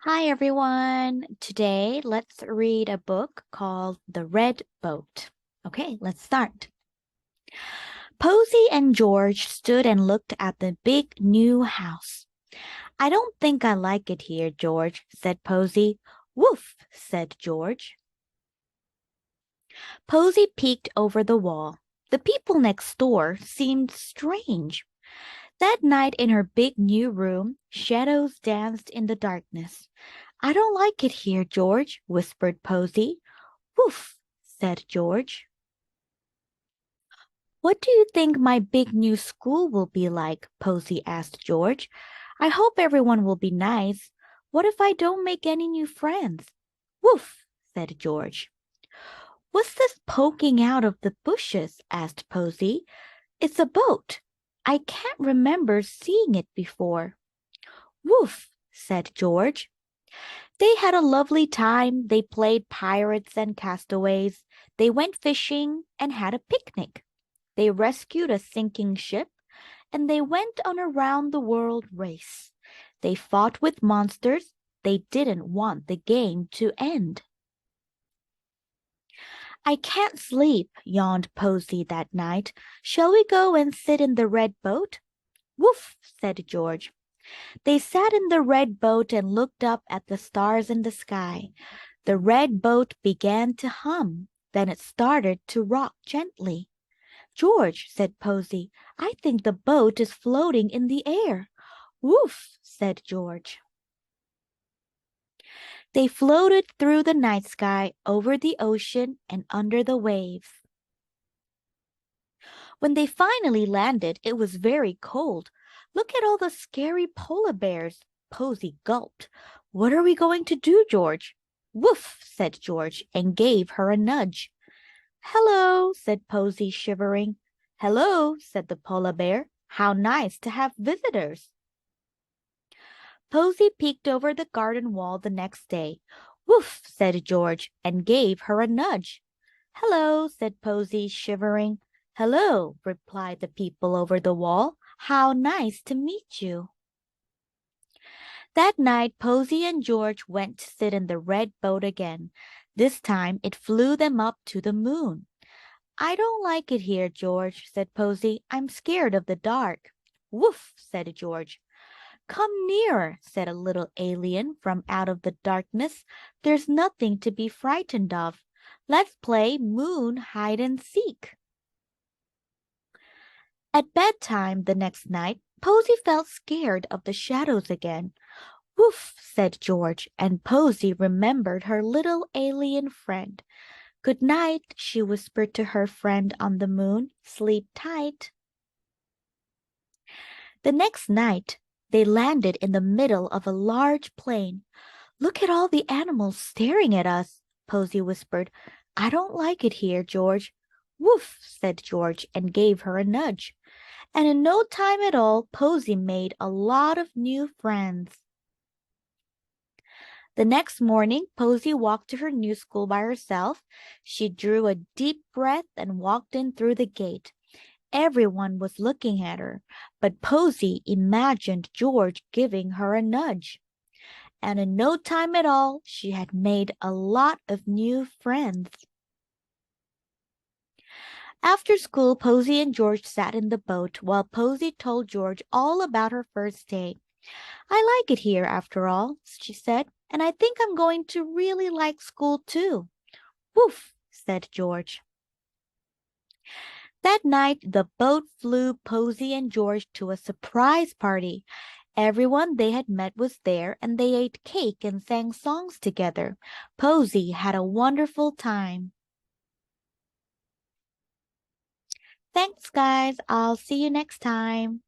Hi everyone. Today, let's read a book called The Red Boat. Okay, let's start. Posy and George stood and looked at the big new house. I don't think I like it here, George, said Posy. Woof, said George. Posy peeked over the wall. The people next door seemed strange. That night in her big new room, shadows danced in the darkness. I don't like it here, George, whispered Posy. Woof, said George. What do you think my big new school will be like? Posy asked George. I hope everyone will be nice. What if I don't make any new friends? Woof, said George. What's this poking out of the bushes? Asked Posy. It's a boat. I can't remember seeing it before. Woof, said George. They had a lovely time. They played pirates and castaways. They went fishing and had a picnic. They rescued a sinking ship, and they went on a round-the-world race. They fought with monsters. They didn't want the game to end. I can't sleep, yawned Posy that night. Shall we go and sit in the red boat? Woof, said George. They sat in the red boat and looked up at the stars in the sky. The red boat began to hum. Then it started to rock gently. George, said Posy, I think the boat is floating in the air. Woof, said George. They floated through the night sky, over the ocean, and under the waves. When they finally landed, it was very cold. Look at all the scary polar bears. Posy gulped. What are we going to do, George? Woof, said George, and gave her a nudge. Hello, said Posy, shivering. Hello, said the polar bear. How nice to have visitors. Posy peeked over the garden wall the next day. Woof, said George, and gave her a nudge. Hello, said Posy, shivering. Hello, replied the people over the wall. How nice to meet you. That night, Posy and George went to sit in the red boat again. This time, it flew them up to the moon. I don't like it here, George, said Posy. I'm scared of the dark. Woof, said George. Come nearer, said a little alien from out of the darkness. There's nothing to be frightened of. Let's play moon hide and seek. At bedtime the next night, Posy felt scared of the shadows again. Woof, said George, and Posy remembered her little alien friend. Good night, she whispered to her friend on the moon. Sleep tight. The next night, they landed in the middle of a large plain. Look at all the animals staring at us, Posy whispered. I don't like it here, George. Woof, said George, and gave her a nudge. And in no time at all, Posy made a lot of new friends. The next morning, Posy walked to her new school by herself. She drew a deep breath and walked in through the gate. Everyone was looking at her, but Posy imagined George giving her a nudge. And in no time at all, she had made a lot of new friends. After school, Posy and George sat in the boat while Posy told George all about her first day. I like it here after all, she said, and I think I'm going to really like school too. Woof, said George. That night, the boat flew Posy and George to a surprise party. Everyone they had met was there, and they ate cake and sang songs together. Posy had a wonderful time. Thanks, guys. I'll see you next time.